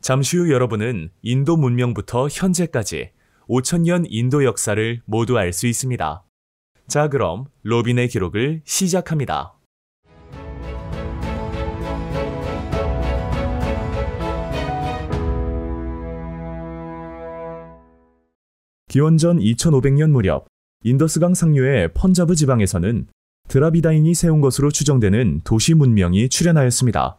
잠시 후 여러분은 인도 문명부터 현재까지 5000년 인도 역사를 모두 알 수 있습니다. 자, 그럼 로빈의 기록을 시작합니다. 기원전 2500년 무렵 인더스강 상류의 펀자브 지방에서는 드라비다인이 세운 것으로 추정되는 도시 문명이 출현하였습니다.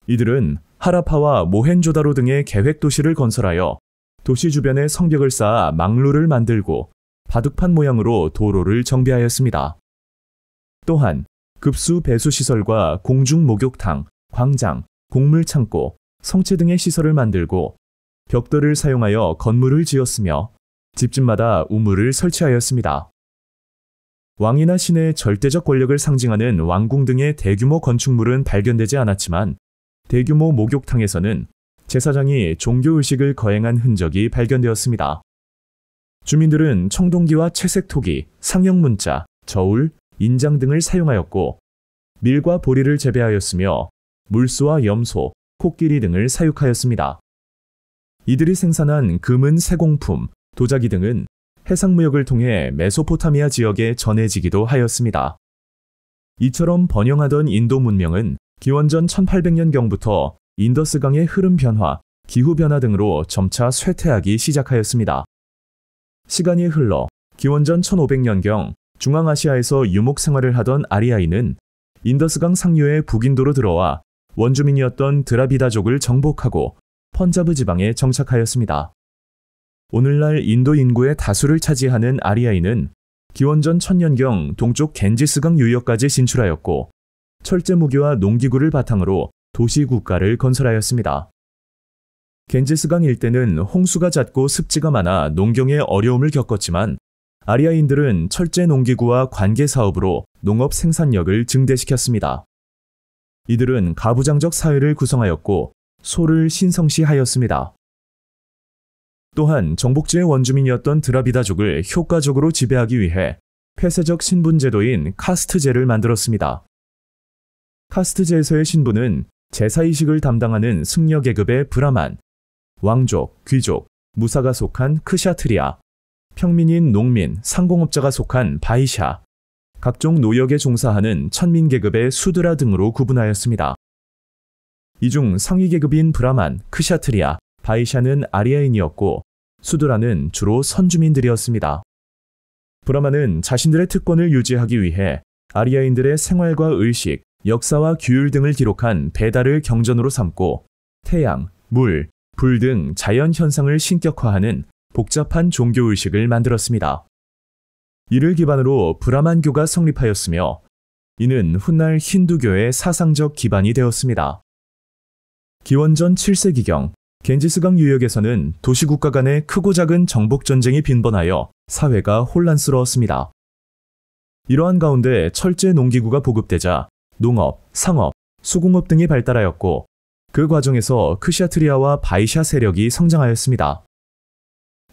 이들은 하라파와 모헨조다로 등의 계획 도시를 건설하여 도시 주변에 성벽을 쌓아 망루를 만들고 바둑판 모양으로 도로를 정비하였습니다. 또한 급수 배수 시설과 공중 목욕탕, 광장, 곡물 창고, 성체 등의 시설을 만들고 벽돌을 사용하여 건물을 지었으며 집집마다 우물을 설치하였습니다. 왕이나 신의 절대적 권력을 상징하는 왕궁 등의 대규모 건축물은 발견되지 않았지만 대규모 목욕탕에서는 제사장이 종교의식을 거행한 흔적이 발견되었습니다. 주민들은 청동기와 채색 토기, 상형 문자, 저울, 인장 등을 사용하였고 밀과 보리를 재배하였으며 물소와 염소, 코끼리 등을 사육하였습니다. 이들이 생산한 금은 세공품, 도자기 등은 해상무역을 통해 메소포타미아 지역에 전해지기도 하였습니다. 이처럼 번영하던 인도 문명은 기원전 1800년경부터 인더스강의 흐름 변화, 기후 변화 등으로 점차 쇠퇴하기 시작하였습니다. 시간이 흘러 기원전 1500년경 중앙아시아에서 유목 생활을 하던 아리아인은 인더스강 상류의 북인도로 들어와 원주민이었던 드라비다족을 정복하고 펀자브 지방에 정착하였습니다. 오늘날 인도 인구의 다수를 차지하는 아리아인은 기원전 1000년경 동쪽 겐지스강 유역까지 진출하였고 철제 무기와 농기구를 바탕으로 도시 국가를 건설하였습니다. 겐지스강 일대는 홍수가 잦고 습지가 많아 농경에 어려움을 겪었지만 아리아인들은 철제 농기구와 관계 사업으로 농업 생산력을 증대시켰습니다. 이들은 가부장적 사회를 구성하였고 소를 신성시하였습니다. 또한 정복지의 원주민이었던 드라비다족을 효과적으로 지배하기 위해 폐쇄적 신분제도인 카스트제를 만들었습니다. 카스트제에서의 신분은 제사의식을 담당하는 승려계급의 브라만, 왕족, 귀족, 무사가 속한 크샤트리아, 평민인 농민, 상공업자가 속한 바이샤, 각종 노역에 종사하는 천민계급의 수드라 등으로 구분하였습니다. 이 중 상위계급인 브라만, 크샤트리아, 바이샤는 아리아인이었고 수드라는 주로 선주민들이었습니다. 브라만은 자신들의 특권을 유지하기 위해 아리아인들의 생활과 의식, 역사와 규율 등을 기록한 베다를 경전으로 삼고 태양, 물, 불 등 자연 현상을 신격화하는 복잡한 종교의식을 만들었습니다. 이를 기반으로 브라만교가 성립하였으며 이는 훗날 힌두교의 사상적 기반이 되었습니다. 기원전 7세기경 겐지스강 유역에서는 도시국가 간의 크고 작은 정복전쟁이 빈번하여 사회가 혼란스러웠습니다. 이러한 가운데 철제 농기구가 보급되자 농업, 상업, 수공업 등이 발달하였고 그 과정에서 크샤트리아와 바이샤 세력이 성장하였습니다.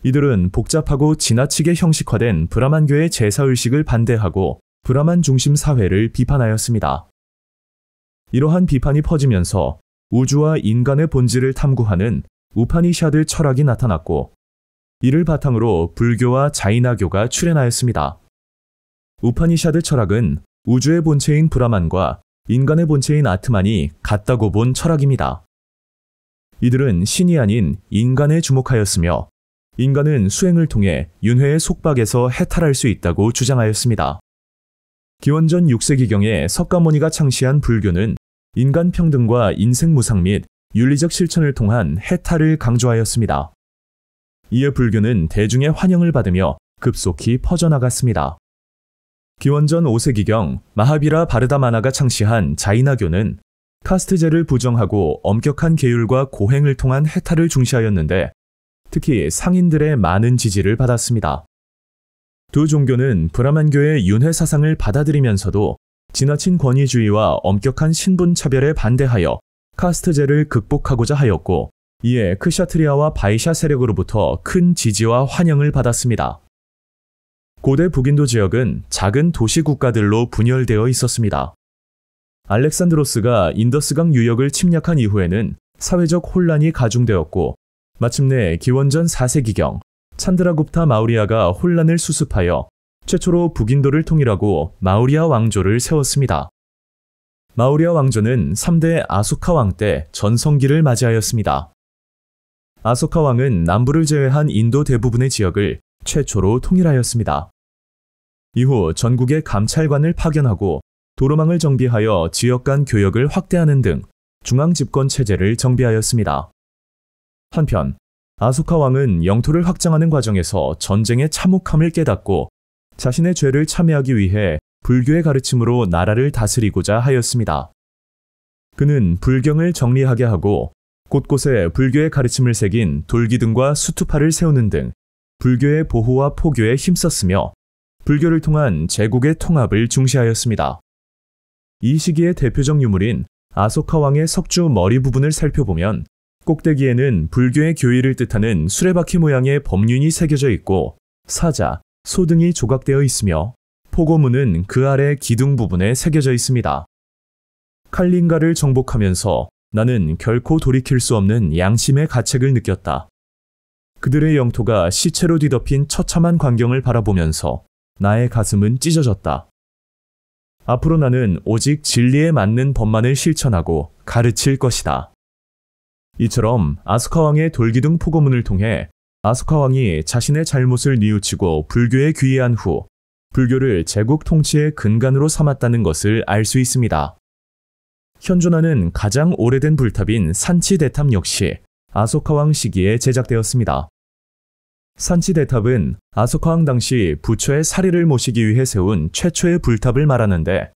이들은 복잡하고 지나치게 형식화된 브라만교의 제사의식을 반대하고 브라만 중심 사회를 비판하였습니다. 이러한 비판이 퍼지면서 우주와 인간의 본질을 탐구하는 우파니샤드 철학이 나타났고 이를 바탕으로 불교와 자이나교가 출현하였습니다. 우파니샤드 철학은 우주의 본체인 브라만과 인간의 본체인 아트만이 같다고 본 철학입니다. 이들은 신이 아닌 인간에 주목하였으며 인간은 수행을 통해 윤회의 속박에서 해탈할 수 있다고 주장하였습니다. 기원전 6세기경에 석가모니가 창시한 불교는 인간 평등과 인생 무상 및 윤리적 실천을 통한 해탈을 강조하였습니다. 이에 불교는 대중의 환영을 받으며 급속히 퍼져나갔습니다. 기원전 5세기경 마하비라 바르다마나가 창시한 자이나교는 카스트제를 부정하고 엄격한 계율과 고행을 통한 해탈을 중시하였는데 특히 상인들의 많은 지지를 받았습니다. 두 종교는 브라만교의 윤회 사상을 받아들이면서도 지나친 권위주의와 엄격한 신분 차별에 반대하여 카스트제를 극복하고자 하였고 이에 크샤트리아와 바이샤 세력으로부터 큰 지지와 환영을 받았습니다. 고대 북인도 지역은 작은 도시 국가들로 분열되어 있었습니다. 알렉산드로스가 인더스강 유역을 침략한 이후에는 사회적 혼란이 가중되었고 마침내 기원전 4세기경 찬드라굽타 마우리아가 혼란을 수습하여 최초로 북인도를 통일하고 마우리아 왕조를 세웠습니다. 마우리아 왕조는 3대 아소카 왕 때 전성기를 맞이하였습니다. 아소카 왕은 남부를 제외한 인도 대부분의 지역을 최초로 통일하였습니다. 이후 전국에 감찰관을 파견하고 도로망을 정비하여 지역 간 교역을 확대하는 등 중앙 집권 체제를 정비하였습니다. 한편 아소카 왕은 영토를 확장하는 과정에서 전쟁의 참혹함을 깨닫고 자신의 죄를 참회하기 위해 불교의 가르침으로 나라를 다스리고자 하였습니다. 그는 불경을 정리하게 하고 곳곳에 불교의 가르침을 새긴 돌기둥과 수투파를 세우는 등 불교의 보호와 포교에 힘썼으며 불교를 통한 제국의 통합을 중시하였습니다. 이 시기의 대표적 유물인 아소카 왕의 석주 머리 부분을 살펴보면 꼭대기에는 불교의 교의를 뜻하는 수레바퀴 모양의 법륜이 새겨져 있고 사자, 소 등이 조각되어 있으며 포고문은 그 아래 기둥 부분에 새겨져 있습니다. 칼린가를 정복하면서 나는 결코 돌이킬 수 없는 양심의 가책을 느꼈다. 그들의 영토가 시체로 뒤덮인 처참한 광경을 바라보면서 나의 가슴은 찢어졌다. 앞으로 나는 오직 진리에 맞는 법만을 실천하고 가르칠 것이다. 이처럼 아소카 왕의 돌기둥 포고문을 통해 아소카 왕이 자신의 잘못을 뉘우치고 불교에 귀의한 후 불교를 제국 통치의 근간으로 삼았다는 것을 알 수 있습니다. 현존하는 가장 오래된 불탑인 산치대탑 역시 아소카 왕 시기에 제작되었습니다. 산치대탑은 아소카 왕 당시 부처의 사리를 모시기 위해 세운 최초의 불탑을 말하는데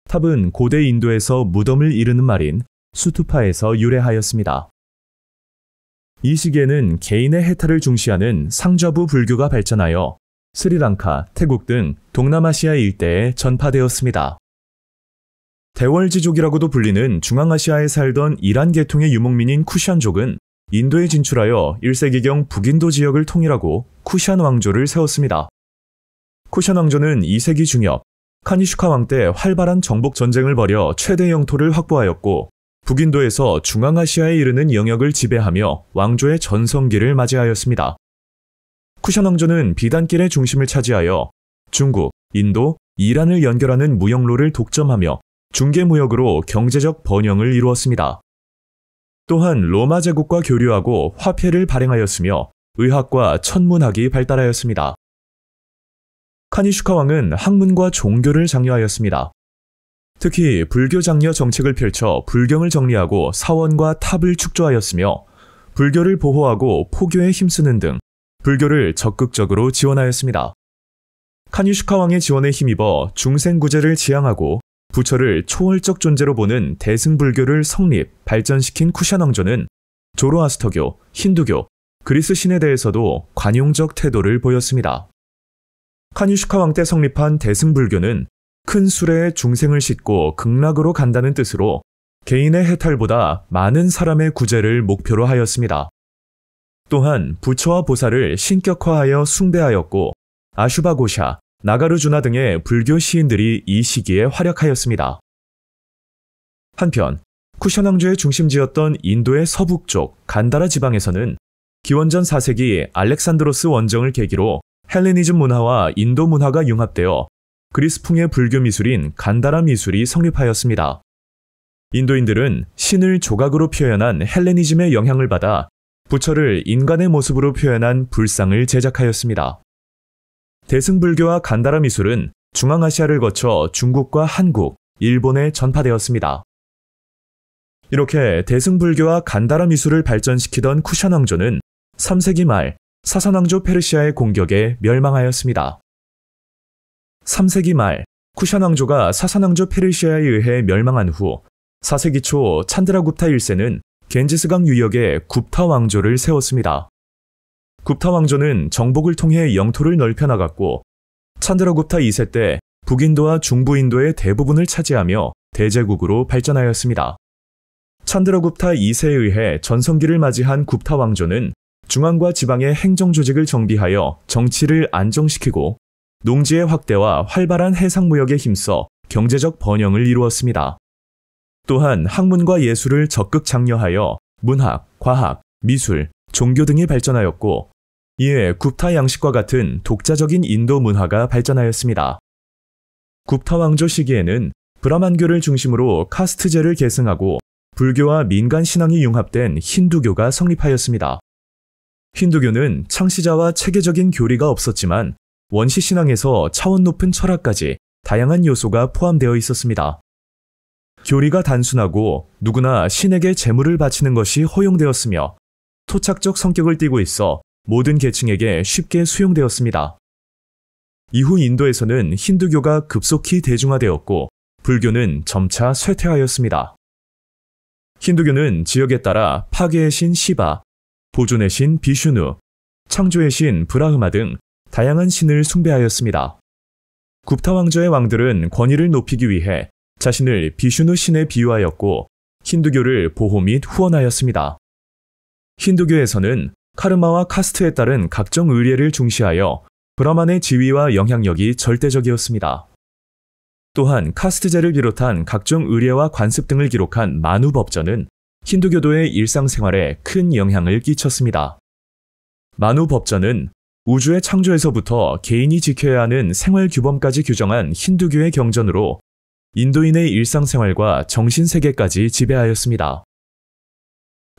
탑은 고대 인도에서 무덤을 이르는 말인 수투파에서 유래하였습니다. 이 시기에는 개인의 해탈을 중시하는 상좌부 불교가 발전하여 스리랑카, 태국 등 동남아시아 일대에 전파되었습니다. 대월지족이라고도 불리는 중앙아시아에 살던 이란 계통의 유목민인 쿠샨족은 인도에 진출하여 1세기경 북인도 지역을 통일하고 쿠샨 왕조를 세웠습니다. 쿠샨 왕조는 2세기 중엽 카니슈카 왕 때 활발한 정복 전쟁을 벌여 최대 영토를 확보하였고 북인도에서 중앙아시아에 이르는 영역을 지배하며 왕조의 전성기를 맞이하였습니다. 쿠샨 왕조는 비단길의 중심을 차지하여 중국, 인도, 이란을 연결하는 무역로를 독점하며 중개무역으로 경제적 번영을 이루었습니다. 또한 로마 제국과 교류하고 화폐를 발행하였으며 의학과 천문학이 발달하였습니다. 카니슈카 왕은 학문과 종교를 장려하였습니다. 특히 불교 장려 정책을 펼쳐 불경을 정리하고 사원과 탑을 축조하였으며 불교를 보호하고 포교에 힘쓰는 등 불교를 적극적으로 지원하였습니다. 카니슈카 왕의 지원에 힘입어 중생구제를 지향하고 부처를 초월적 존재로 보는 대승불교를 성립, 발전시킨 쿠샨 왕조는 조로아스터교, 힌두교, 그리스 신에 대해서도 관용적 태도를 보였습니다. 카니슈카 왕 때 성립한 대승불교는 큰 수레에 중생을 싣고 극락으로 간다는 뜻으로 개인의 해탈보다 많은 사람의 구제를 목표로 하였습니다. 또한 부처와 보살을 신격화하여 숭배하였고 아슈바고샤, 나가르주나 등의 불교 시인들이 이 시기에 활약하였습니다. 한편 쿠샨 왕조의 중심지였던 인도의 서북쪽 간다라 지방에서는 기원전 4세기 알렉산드로스 원정을 계기로 헬레니즘 문화와 인도 문화가 융합되어 그리스풍의 불교 미술인 간다라 미술이 성립하였습니다. 인도인들은 신을 조각으로 표현한 헬레니즘의 영향을 받아 부처를 인간의 모습으로 표현한 불상을 제작하였습니다. 대승불교와 간다라 미술은 중앙아시아를 거쳐 중국과 한국, 일본에 전파되었습니다. 이렇게 대승불교와 간다라 미술을 발전시키던 쿠샨 왕조는 3세기 말 사산 왕조 페르시아의 공격에 멸망하였습니다. 3세기 말 쿠샨 왕조가 사산 왕조 페르시아에 의해 멸망한 후 4세기 초 찬드라굽타 1세는 겐지스강 유역에 굽타 왕조를 세웠습니다. 굽타 왕조는 정복을 통해 영토를 넓혀 나갔고 찬드라굽타 2세 때 북인도와 중부인도의 대부분을 차지하며 대제국으로 발전하였습니다. 찬드라굽타 2세에 의해 전성기를 맞이한 굽타 왕조는 중앙과 지방의 행정 조직을 정비하여 정치를 안정시키고 농지의 확대와 활발한 해상 무역에 힘써 경제적 번영을 이루었습니다. 또한 학문과 예술을 적극 장려하여 문학, 과학, 미술, 종교 등이 발전하였고, 이에 굽타 양식과 같은 독자적인 인도 문화가 발전하였습니다. 굽타 왕조 시기에는 브라만교를 중심으로 카스트제를 계승하고 불교와 민간 신앙이 융합된 힌두교가 성립하였습니다. 힌두교는 창시자와 체계적인 교리가 없었지만 원시 신앙에서 차원 높은 철학까지 다양한 요소가 포함되어 있었습니다. 교리가 단순하고 누구나 신에게 제물을 바치는 것이 허용되었으며 토착적 성격을 띠고 있어 모든 계층에게 쉽게 수용되었습니다. 이후 인도에서는 힌두교가 급속히 대중화되었고 불교는 점차 쇠퇴하였습니다. 힌두교는 지역에 따라 파괴의 신 시바, 보존의 신 비슈누, 창조의 신 브라흐마 등 다양한 신을 숭배하였습니다. 굽타 왕조의 왕들은 권위를 높이기 위해 자신을 비슈누 신에 비유하였고 힌두교를 보호 및 후원하였습니다. 힌두교에서는 카르마와 카스트에 따른 각종 의례를 중시하여 브라만의 지위와 영향력이 절대적이었습니다. 또한 카스트제를 비롯한 각종 의례와 관습 등을 기록한 마누법전은 힌두교도의 일상생활에 큰 영향을 끼쳤습니다. 마누법전은 우주의 창조에서부터 개인이 지켜야 하는 생활 규범까지 규정한 힌두교의 경전으로 인도인의 일상생활과 정신세계까지 지배하였습니다.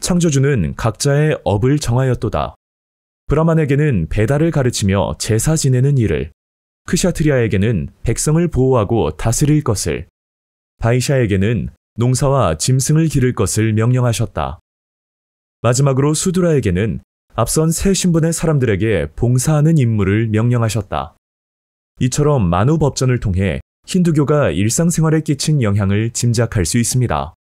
창조주는 각자의 업을 정하였도다. 브라만에게는 배달을 가르치며 제사 지내는 일을, 크샤트리아에게는 백성을 보호하고 다스릴 것을, 바이샤에게는 농사와 짐승을 기를 것을 명령하셨다. 마지막으로 수두라에게는 앞선 세 신분의 사람들에게 봉사하는 임무를 명령하셨다. 이처럼 마누법전을 통해 힌두교가 일상생활에 끼친 영향을 짐작할 수 있습니다.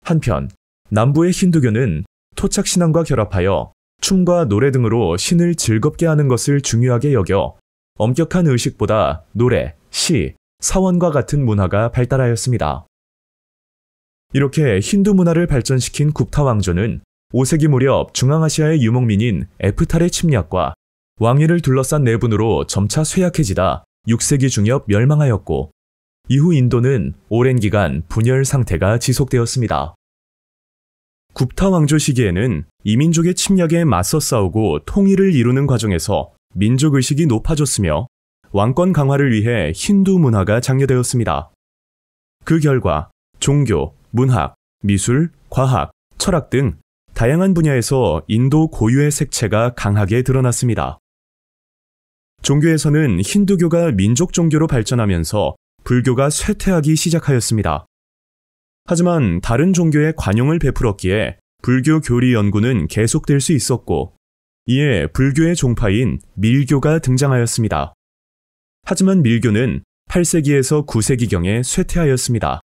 한편 남부의 힌두교는 토착신앙과 결합하여 춤과 노래 등으로 신을 즐겁게 하는 것을 중요하게 여겨 엄격한 의식보다 노래, 시, 사원과 같은 문화가 발달하였습니다. 이렇게 힌두 문화를 발전시킨 굽타 왕조는 5세기 무렵 중앙아시아의 유목민인 에프탈의 침략과 왕위를 둘러싼 내분으로 점차 쇠약해지다 6세기 중엽 멸망하였고 이후 인도는 오랜 기간 분열 상태가 지속되었습니다. 굽타 왕조 시기에는 이민족의 침략에 맞서 싸우고 통일을 이루는 과정에서 민족의식이 높아졌으며 왕권 강화를 위해 힌두 문화가 장려되었습니다. 그 결과 종교, 문학, 미술, 과학, 철학 등 다양한 분야에서 인도 고유의 색채가 강하게 드러났습니다. 종교에서는 힌두교가 민족 종교로 발전하면서 불교가 쇠퇴하기 시작하였습니다. 하지만 다른 종교에 관용을 베풀었기에 불교 교리 연구는 계속될 수 있었고 이에 불교의 종파인 밀교가 등장하였습니다. 하지만 밀교는 8세기에서 9세기경에 쇠퇴하였습니다.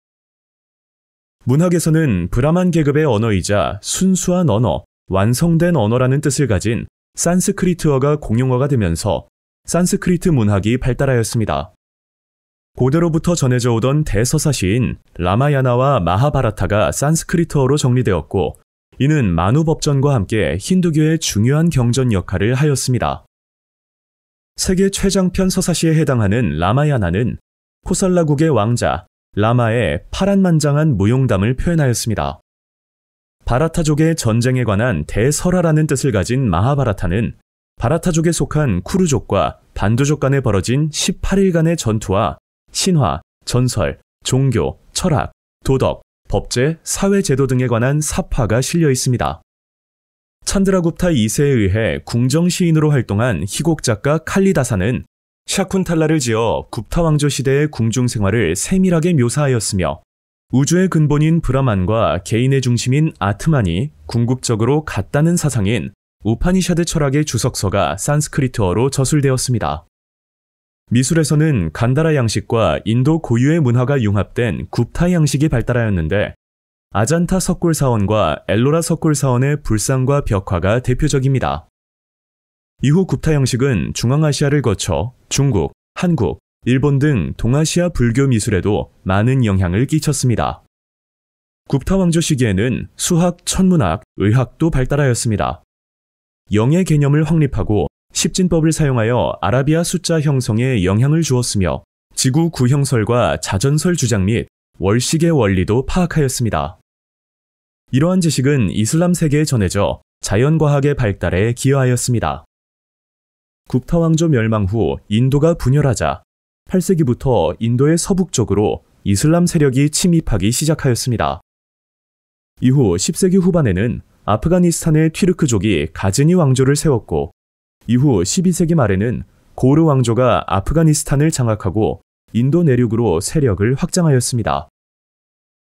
문학에서는 브라만 계급의 언어이자 순수한 언어, 완성된 언어라는 뜻을 가진 산스크리트어가 공용어가 되면서 산스크리트 문학이 발달하였습니다. 고대로부터 전해져 오던 대서사시인 라마야나와 마하바라타가 산스크리트어로 정리되었고 이는 마누법전과 함께 힌두교의 중요한 경전 역할을 하였습니다. 세계 최장편 서사시에 해당하는 라마야나는 코살라국의 왕자 라마의 파란만장한 무용담을 표현하였습니다. 바라타족의 전쟁에 관한 대설화라는 뜻을 가진 마하바라타는 바라타족에 속한 쿠르족과 반두족 간에 벌어진 18일간의 전투와 신화, 전설, 종교, 철학, 도덕, 법제, 사회제도 등에 관한 사파가 실려 있습니다. 찬드라굽타 2세에 의해 궁정시인으로 활동한 희곡 작가 칼리다사는 샤쿤탈라를 지어 굽타 왕조 시대의 궁중 생활을 세밀하게 묘사하였으며 우주의 근본인 브라만과 개인의 중심인 아트만이 궁극적으로 같다는 사상인 우파니샤드 철학의 주석서가 산스크리트어로 저술되었습니다. 미술에서는 간다라 양식과 인도 고유의 문화가 융합된 굽타 양식이 발달하였는데 아잔타 석굴사원과 엘로라 석굴사원의 불상과 벽화가 대표적입니다. 이후 굽타 양식은 중앙아시아를 거쳐 중국, 한국, 일본 등 동아시아 불교 미술에도 많은 영향을 끼쳤습니다. 굽타 왕조 시기에는 수학, 천문학, 의학도 발달하였습니다. 영의 개념을 확립하고 십진법을 사용하여 아라비아 숫자 형성에 영향을 주었으며 지구 구형설과 자전설 주장 및 월식의 원리도 파악하였습니다. 이러한 지식은 이슬람 세계에 전해져 자연과학의 발달에 기여하였습니다. 굽타 왕조 멸망 후 인도가 분열하자 8세기부터 인도의 서북쪽으로 이슬람 세력이 침입하기 시작하였습니다. 이후 10세기 후반에는 아프가니스탄의 튀르크족이 가즈니 왕조를 세웠고, 이후 12세기 말에는 고르 왕조가 아프가니스탄을 장악하고 인도 내륙으로 세력을 확장하였습니다.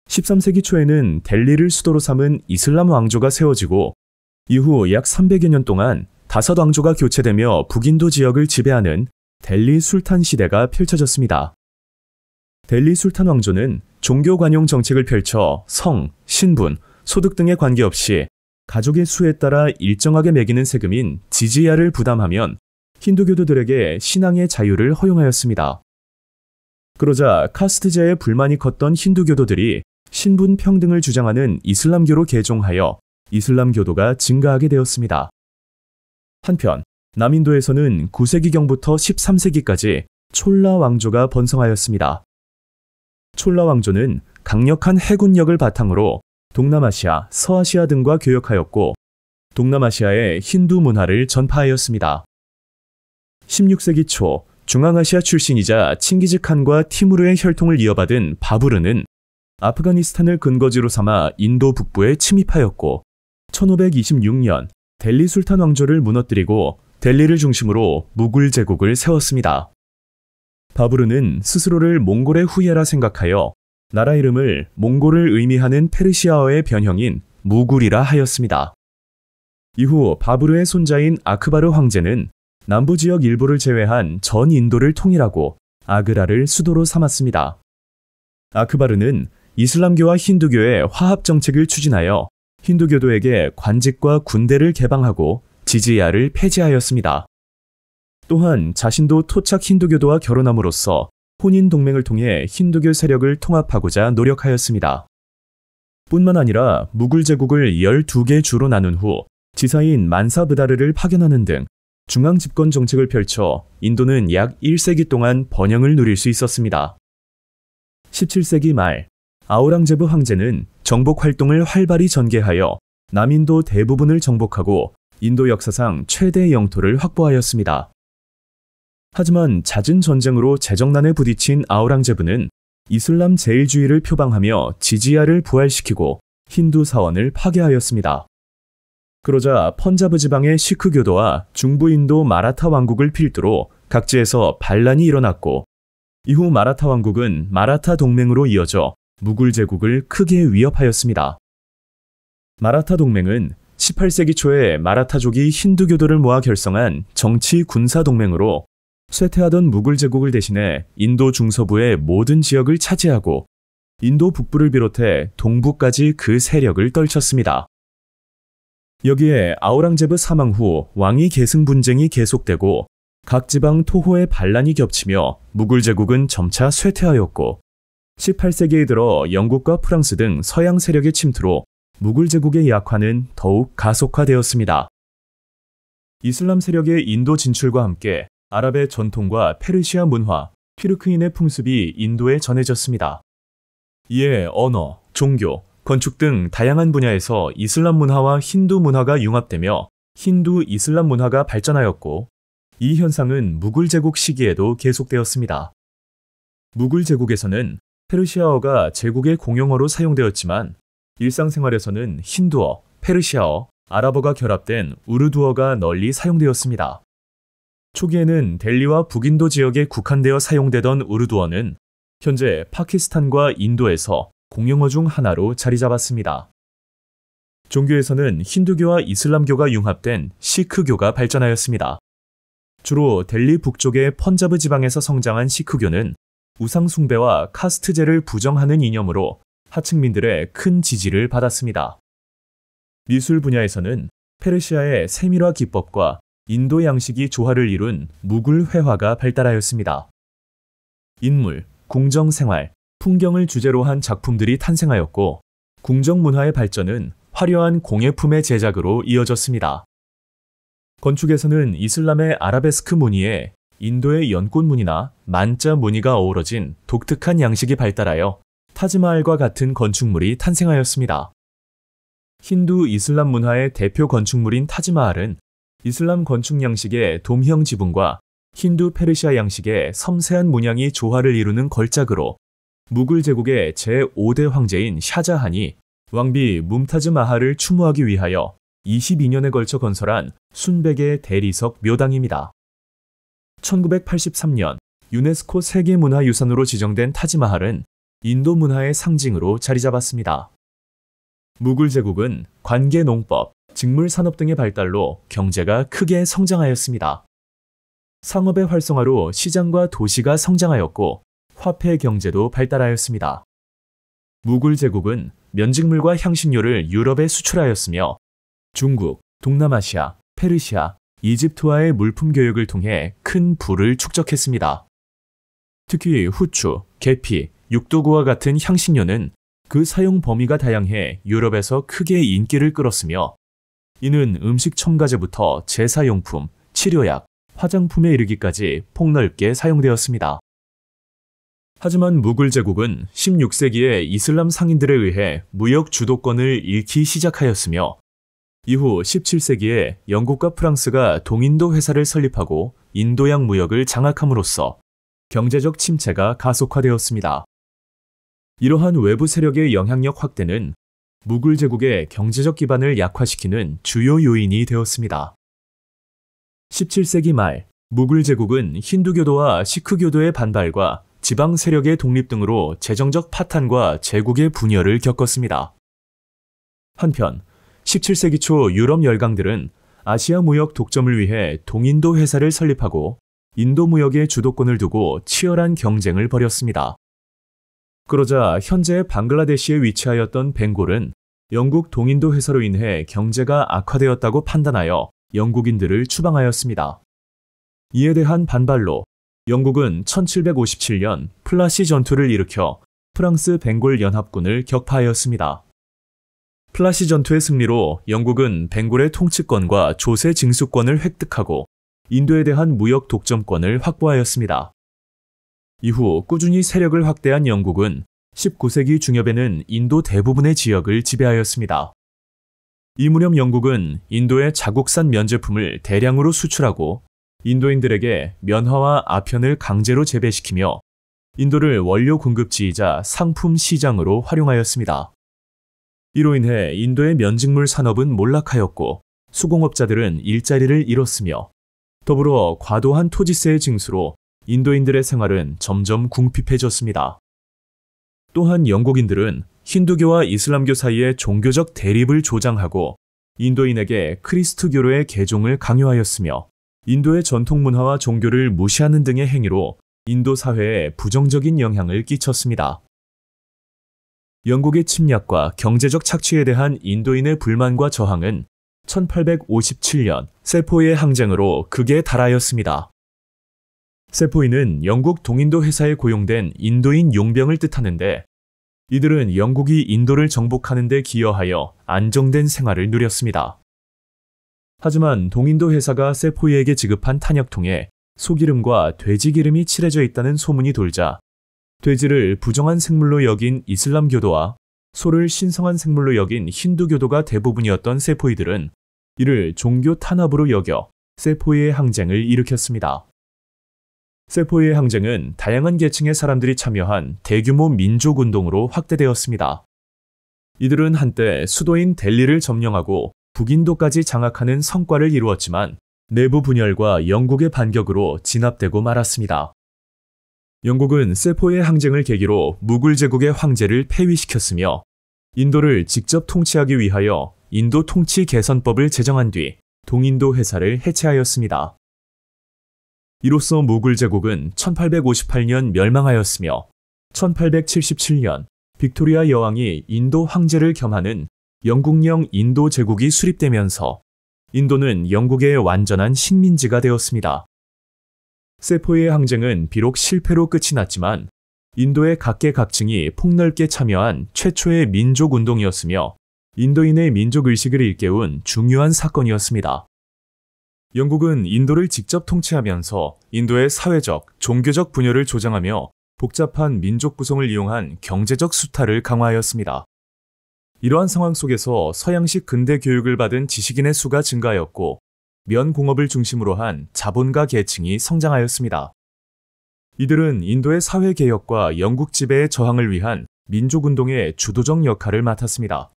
13세기 초에는 델리를 수도로 삼은 이슬람 왕조가 세워지고, 이후 약 300여 년 동안 5 왕조가 교체되며 북인도 지역을 지배하는 델리 술탄 시대가 펼쳐졌습니다. 델리 술탄 왕조는 종교 관용 정책을 펼쳐 성, 신분, 소득 등에 관계없이 가족의 수에 따라 일정하게 매기는 세금인 지지야를 부담하면 힌두교도들에게 신앙의 자유를 허용하였습니다. 그러자 카스트제에 불만이 컸던 힌두교도들이 신분 평등을 주장하는 이슬람교로 개종하여 이슬람교도가 증가하게 되었습니다. 한편 남인도에서는 9세기경부터 13세기까지 촐라 왕조가 번성하였습니다. 촐라 왕조는 강력한 해군력을 바탕으로 동남아시아, 서아시아 등과 교역하였고 동남아시아의 힌두 문화를 전파하였습니다. 16세기 초 중앙아시아 출신이자 칭기즈칸과 티무르의 혈통을 이어받은 바부르는 아프가니스탄을 근거지로 삼아 인도 북부에 침입하였고 1526년 델리 술탄 왕조를 무너뜨리고 델리를 중심으로 무굴 제국을 세웠습니다. 바부르는 스스로를 몽골의 후예라 생각하여 나라 이름을 몽골을 의미하는 페르시아어의 변형인 무굴이라 하였습니다. 이후 바부르의 손자인 아크바르 황제는 남부 지역 일부를 제외한 전 인도를 통일하고 아그라를 수도로 삼았습니다. 아크바르는 이슬람교와 힌두교의 화합 정책을 추진하여 힌두교도에게 관직과 군대를 개방하고 지지야를 폐지하였습니다. 또한 자신도 토착 힌두교도와 결혼함으로써 혼인 동맹을 통해 힌두교 세력을 통합하고자 노력하였습니다. 뿐만 아니라 무굴 제국을 12개 주로 나눈 후 지사인 만사브다르를 파견하는 등 중앙 집권 정책을 펼쳐 인도는 약 1세기 동안 번영을 누릴 수 있었습니다. 17세기 말 아우랑제브 황제는 정복 활동을 활발히 전개하여 남인도 대부분을 정복하고 인도 역사상 최대 영토를 확보하였습니다. 하지만 잦은 전쟁으로 재정난에 부딪힌 아우랑제브는 이슬람 제일주의를 표방하며 지지야를 부활시키고 힌두 사원을 파괴하였습니다. 그러자 펀자브 지방의 시크교도와 중부 인도 마라타 왕국을 필두로 각지에서 반란이 일어났고, 이후 마라타 왕국은 마라타 동맹으로 이어져 무굴 제국을 크게 위협하였습니다. 마라타 동맹은 18세기 초에 마라타족이 힌두교도를 모아 결성한 정치 군사 동맹으로 쇠퇴하던 무굴 제국을 대신해 인도 중서부의 모든 지역을 차지하고 인도 북부를 비롯해 동부까지 그 세력을 떨쳤습니다. 여기에 아우랑제브 사망 후 왕위 계승 분쟁이 계속되고 각 지방 토호의 반란이 겹치며 무굴 제국은 점차 쇠퇴하였고 18세기에 들어 영국과 프랑스 등 서양 세력의 침투로 무굴 제국의 약화는 더욱 가속화되었습니다. 이슬람 세력의 인도 진출과 함께 아랍의 전통과 페르시아 문화, 튀르크인의 풍습이 인도에 전해졌습니다. 이에 언어, 종교, 건축 등 다양한 분야에서 이슬람 문화와 힌두 문화가 융합되며 힌두 이슬람 문화가 발전하였고, 이 현상은 무굴 제국 시기에도 계속되었습니다. 무굴 제국에서는 페르시아어가 제국의 공용어로 사용되었지만 일상생활에서는 힌두어, 페르시아어, 아랍어가 결합된 우르두어가 널리 사용되었습니다. 초기에는 델리와 북인도 지역에 국한되어 사용되던 우르두어는 현재 파키스탄과 인도에서 공용어 중 하나로 자리 잡았습니다. 종교에서는 힌두교와 이슬람교가 융합된 시크교가 발전하였습니다. 주로 델리 북쪽의 펀자브 지방에서 성장한 시크교는 우상 숭배와 카스트제를 부정하는 이념으로 하층민들의 큰 지지를 받았습니다. 미술 분야에서는 페르시아의 세밀화 기법과 인도 양식이 조화를 이룬 무굴 회화가 발달하였습니다. 인물, 궁정생활, 풍경을 주제로 한 작품들이 탄생하였고, 궁정문화의 발전은 화려한 공예품의 제작으로 이어졌습니다. 건축에서는 이슬람의 아라베스크 무늬에 인도의 연꽃무늬나 만자 무늬가 어우러진 독특한 양식이 발달하여 타지마할과 같은 건축물이 탄생하였습니다. 힌두 이슬람 문화의 대표 건축물인 타지마할은 이슬람 건축 양식의 돔형 지붕과 힌두 페르시아 양식의 섬세한 문양이 조화를 이루는 걸작으로 무굴 제국의 제5대 황제인 샤자한이 왕비 뭄타즈 마할을 추모하기 위하여 22년에 걸쳐 건설한 순백의 대리석 묘당입니다. 1983년 유네스코 세계문화유산으로 지정된 타지마할은 인도 문화의 상징으로 자리 잡았습니다. 무굴 제국은 관계 농법, 직물 산업 등의 발달로 경제가 크게 성장하였습니다. 상업의 활성화로 시장과 도시가 성장하였고 화폐 경제도 발달하였습니다. 무굴 제국은 면직물과 향신료를 유럽에 수출하였으며 중국, 동남아시아, 페르시아, 이집트와의 물품 교역을 통해 큰 부를 축적했습니다. 특히 후추, 계피, 육도구와 같은 향신료는 그 사용 범위가 다양해 유럽에서 크게 인기를 끌었으며 이는 음식 첨가제부터 제사용품, 치료약, 화장품에 이르기까지 폭넓게 사용되었습니다. 하지만 무굴 제국은 16세기에 이슬람 상인들에 의해 무역 주도권을 잃기 시작하였으며 이후 17세기에 영국과 프랑스가 동인도 회사를 설립하고 인도양 무역을 장악함으로써 경제적 침체가 가속화되었습니다. 이러한 외부 세력의 영향력 확대는 무굴 제국의 경제적 기반을 약화시키는 주요 요인이 되었습니다. 17세기 말 무굴 제국은 힌두교도와 시크교도의 반발과 지방 세력의 독립 등으로 재정적 파탄과 제국의 분열을 겪었습니다. 한편 17세기 초 유럽 열강들은 아시아 무역 독점을 위해 동인도 회사를 설립하고 인도 무역의 주도권을 두고 치열한 경쟁을 벌였습니다. 그러자 현재 방글라데시에 위치하였던 벵골은 영국 동인도 회사로 인해 경제가 악화되었다고 판단하여 영국인들을 추방하였습니다. 이에 대한 반발로 영국은 1757년 플라시 전투를 일으켜 프랑스 벵골 연합군을 격파하였습니다. 플라시 전투의 승리로 영국은 벵골의 통치권과 조세 징수권을 획득하고 인도에 대한 무역 독점권을 확보하였습니다. 이후 꾸준히 세력을 확대한 영국은 19세기 중엽에는 인도 대부분의 지역을 지배하였습니다. 이 무렵 영국은 인도의 자국산 면제품을 대량으로 수출하고 인도인들에게 면화와 아편을 강제로 재배시키며 인도를 원료 공급지이자 상품 시장으로 활용하였습니다. 이로 인해 인도의 면직물 산업은 몰락하였고 수공업자들은 일자리를 잃었으며 더불어 과도한 토지세의 징수로 인도인들의 생활은 점점 궁핍해졌습니다. 또한 영국인들은 힌두교와 이슬람교 사이의 종교적 대립을 조장하고 인도인에게 크리스트교로의 개종을 강요하였으며 인도의 전통 문화와 종교를 무시하는 등의 행위로 인도 사회에 부정적인 영향을 끼쳤습니다. 영국의 침략과 경제적 착취에 대한 인도인의 불만과 저항은 1857년 세포이의 항쟁으로 극에 달하였습니다. 세포이는 영국 동인도 회사에 고용된 인도인 용병을 뜻하는데 이들은 영국이 인도를 정복하는 데 기여하여 안정된 생활을 누렸습니다. 하지만 동인도 회사가 세포이에게 지급한 탄약통에 소기름과 돼지기름이 칠해져 있다는 소문이 돌자 돼지를 부정한 생물로 여긴 이슬람교도와 소를 신성한 생물로 여긴 힌두교도가 대부분이었던 세포이들은 이를 종교 탄압으로 여겨 세포이의 항쟁을 일으켰습니다. 세포이의 항쟁은 다양한 계층의 사람들이 참여한 대규모 민족운동으로 확대되었습니다. 이들은 한때 수도인 델리를 점령하고 북인도까지 장악하는 성과를 이루었지만 내부 분열과 영국의 반격으로 진압되고 말았습니다. 영국은 세포이의 항쟁을 계기로 무굴 제국의 황제를 폐위시켰으며 인도를 직접 통치하기 위하여 인도 통치 개선법을 제정한 뒤 동인도 회사를 해체하였습니다. 이로써 무굴 제국은 1858년 멸망하였으며 1877년 빅토리아 여왕이 인도 황제를 겸하는 영국령 인도 제국이 수립되면서 인도는 영국의 완전한 식민지가 되었습니다. 세포이의 항쟁은 비록 실패로 끝이 났지만 인도의 각계각층이 폭넓게 참여한 최초의 민족운동이었으며 인도인의 민족의식을 일깨운 중요한 사건이었습니다. 영국은 인도를 직접 통치하면서 인도의 사회적, 종교적 분열을 조장하며 복잡한 민족 구성을 이용한 경제적 수탈을 강화하였습니다. 이러한 상황 속에서 서양식 근대 교육을 받은 지식인의 수가 증가하였고 면공업을 중심으로 한 자본가 계층이 성장하였습니다. 이들은 인도의 사회개혁과 영국 지배의 저항을 위한 민족운동의 주도적 역할을 맡았습니다.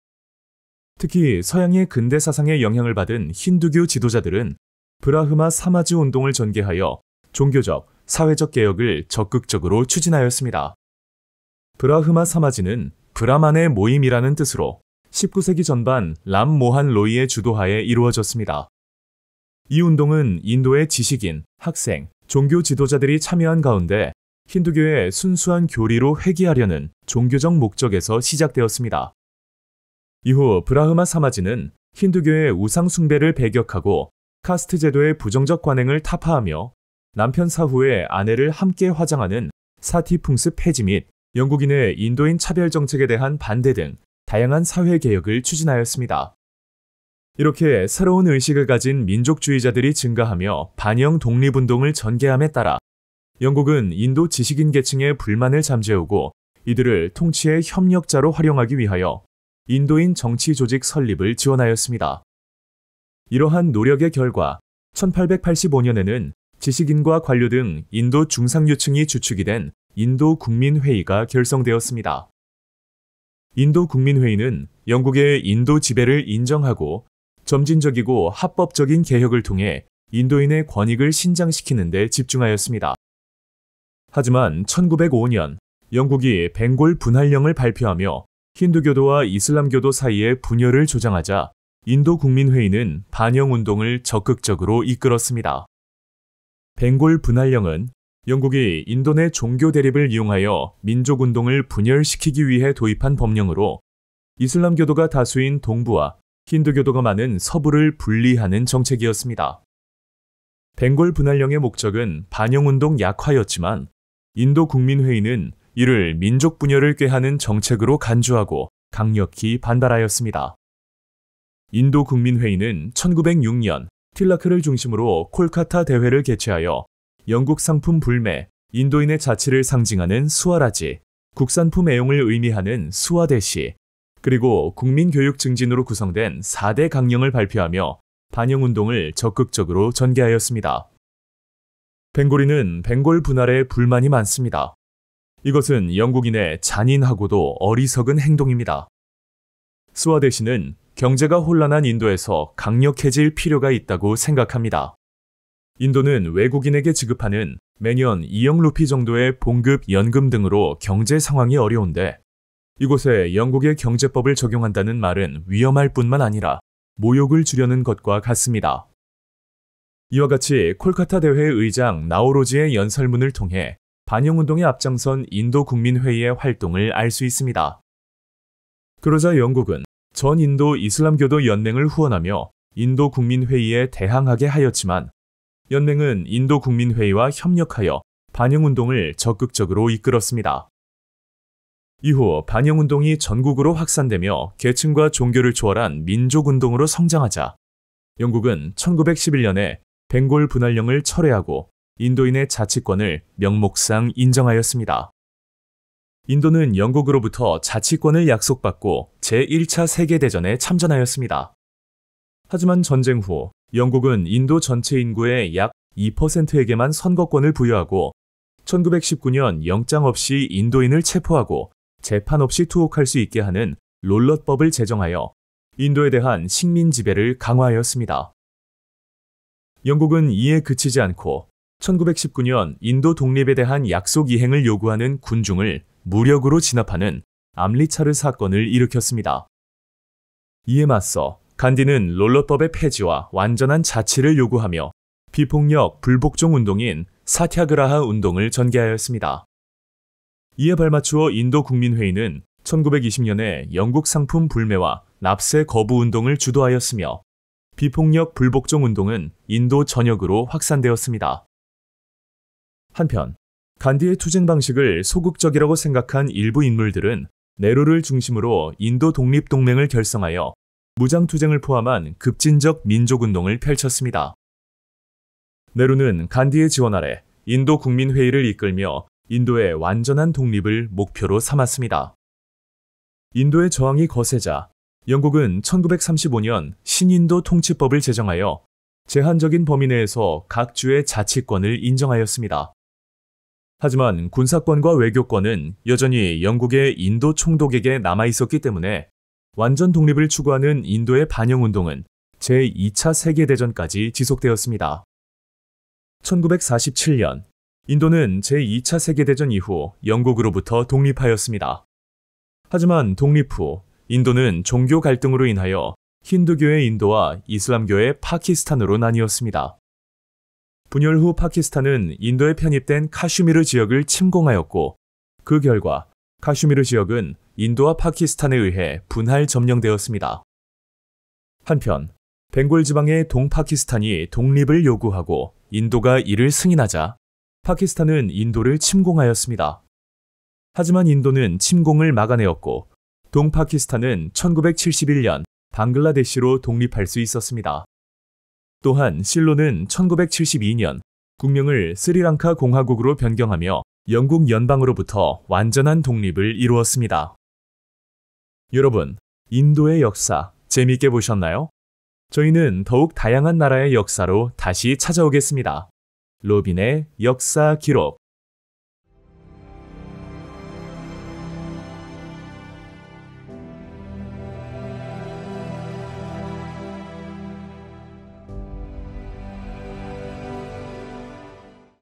특히 서양의 근대 사상에 영향을 받은 힌두교 지도자들은 브라흐마 사마지 운동을 전개하여 종교적, 사회적 개혁을 적극적으로 추진하였습니다. 브라흐마 사마지는 브라만의 모임이라는 뜻으로 19세기 전반 람 모한 로이의 주도하에 이루어졌습니다. 이 운동은 인도의 지식인, 학생, 종교 지도자들이 참여한 가운데 힌두교의 순수한 교리로 회귀하려는 종교적 목적에서 시작되었습니다. 이후 브라흐마 사마지는 힌두교의 우상 숭배를 배격하고 카스트 제도의 부정적 관행을 타파하며 남편 사후의 아내를 함께 화장하는 사티 풍습 폐지 및 영국인의 인도인 차별 정책에 대한 반대 등 다양한 사회 개혁을 추진하였습니다. 이렇게 새로운 의식을 가진 민족주의자들이 증가하며 반영 독립운동을 전개함에 따라 영국은 인도 지식인 계층의 불만을 잠재우고 이들을 통치의 협력자로 활용하기 위하여 인도인 정치 조직 설립을 지원하였습니다. 이러한 노력의 결과 1885년에는 지식인과 관료 등 인도 중상류층이 주축이 된 인도 국민회의가 결성되었습니다. 인도 국민회의는 영국의 인도 지배를 인정하고 점진적이고 합법적인 개혁을 통해 인도인의 권익을 신장시키는 데 집중하였습니다. 하지만 1905년 영국이 벵골 분할령을 발표하며 힌두교도와 이슬람교도 사이의 분열을 조장하자 인도 국민회의는 반영운동을 적극적으로 이끌었습니다. 벵골 분할령은 영국이 인도 내 종교 대립을 이용하여 민족운동을 분열시키기 위해 도입한 법령으로 이슬람교도가 다수인 동부와 힌두교도가 많은 서부를 분리하는 정책이었습니다. 벵골 분할령의 목적은 반영운동 약화였지만 인도 국민회의는 이를 민족 분열을 꾀하는 정책으로 간주하고 강력히 반발하였습니다. 인도 국민회의는 1906년 틸라크를 중심으로 콜카타 대회를 개최하여 영국 상품 불매, 인도인의 자치를 상징하는 수아라지, 국산품 애용을 의미하는 수아대시, 그리고 국민교육 증진으로 구성된 4대 강령을 발표하며 반영운동을 적극적으로 전개하였습니다. 벵골인은 벵골 분할에 불만이 많습니다. 이것은 영국인의 잔인하고도 어리석은 행동입니다. 수아대시는 경제가 혼란한 인도에서 강력해질 필요가 있다고 생각합니다. 인도는 외국인에게 지급하는 매년 2억 루피 정도의 봉급 연금 등으로 경제 상황이 어려운데 이곳에 영국의 경제법을 적용한다는 말은 위험할 뿐만 아니라 모욕을 주려는 것과 같습니다. 이와 같이 콜카타 대회 의장 나오로지의 연설문을 통해 반영운동에 앞장선 인도 국민회의의 활동을 알 수 있습니다. 그러자 영국은 전 인도 이슬람교도 연맹을 후원하며 인도 국민회의에 대항하게 하였지만 연맹은 인도 국민회의와 협력하여 반영운동을 적극적으로 이끌었습니다. 이후 반영운동이 전국으로 확산되며 계층과 종교를 초월한 민족운동으로 성장하자 영국은 1911년에 벵골 분할령을 철회하고 인도인의 자치권을 명목상 인정하였습니다. 인도는 영국으로부터 자치권을 약속받고 제1차 세계대전에 참전하였습니다. 하지만 전쟁 후 영국은 인도 전체 인구의 약 2%에게만 선거권을 부여하고 1919년 영장 없이 인도인을 체포하고 재판 없이 투옥할 수 있게 하는 롤럿법을 제정하여 인도에 대한 식민 지배를 강화하였습니다. 영국은 이에 그치지 않고 1919년 인도 독립에 대한 약속 이행을 요구하는 군중을 무력으로 진압하는 암리차르 사건을 일으켰습니다. 이에 맞서 간디는 롤럿법의 폐지와 완전한 자치를 요구하며 비폭력 불복종 운동인 사티아그라하 운동을 전개하였습니다. 이에 발맞추어 인도 국민회의는 1920년에 영국 상품 불매와 납세 거부 운동을 주도하였으며 비폭력 불복종 운동은 인도 전역으로 확산되었습니다. 한편 간디의 투쟁 방식을 소극적이라고 생각한 일부 인물들은 네루를 중심으로 인도 독립동맹을 결성하여 무장투쟁을 포함한 급진적 민족운동을 펼쳤습니다. 네루는 간디의 지원 아래 인도 국민회의를 이끌며 인도의 완전한 독립을 목표로 삼았습니다. 인도의 저항이 거세자 영국은 1935년 신인도 통치법을 제정하여 제한적인 범위 내에서 각 주의 자치권을 인정하였습니다. 하지만 군사권과 외교권은 여전히 영국의 인도 총독에게 남아있었기 때문에 완전 독립을 추구하는 인도의 반영운동은 제2차 세계대전까지 지속되었습니다. 1947년, 인도는 제2차 세계대전 이후 영국으로부터 독립하였습니다. 하지만 독립 후 인도는 종교 갈등으로 인하여 힌두교의 인도와 이슬람교의 파키스탄으로 나뉘었습니다. 분열 후 파키스탄은 인도에 편입된 카슈미르 지역을 침공하였고 그 결과 카슈미르 지역은 인도와 파키스탄에 의해 분할 점령되었습니다. 한편 벵골 지방의 동파키스탄이 독립을 요구하고 인도가 이를 승인하자 파키스탄은 인도를 침공하였습니다. 하지만 인도는 침공을 막아내었고 동파키스탄은 1971년 방글라데시로 독립할 수 있었습니다. 또한 실로는 1972년 국명을 스리랑카 공화국으로 변경하며 영국 연방으로부터 완전한 독립을 이루었습니다. 여러분, 인도의 역사 재미있게 보셨나요? 저희는 더욱 다양한 나라의 역사로 다시 찾아오겠습니다. 로빈의 역사 기록.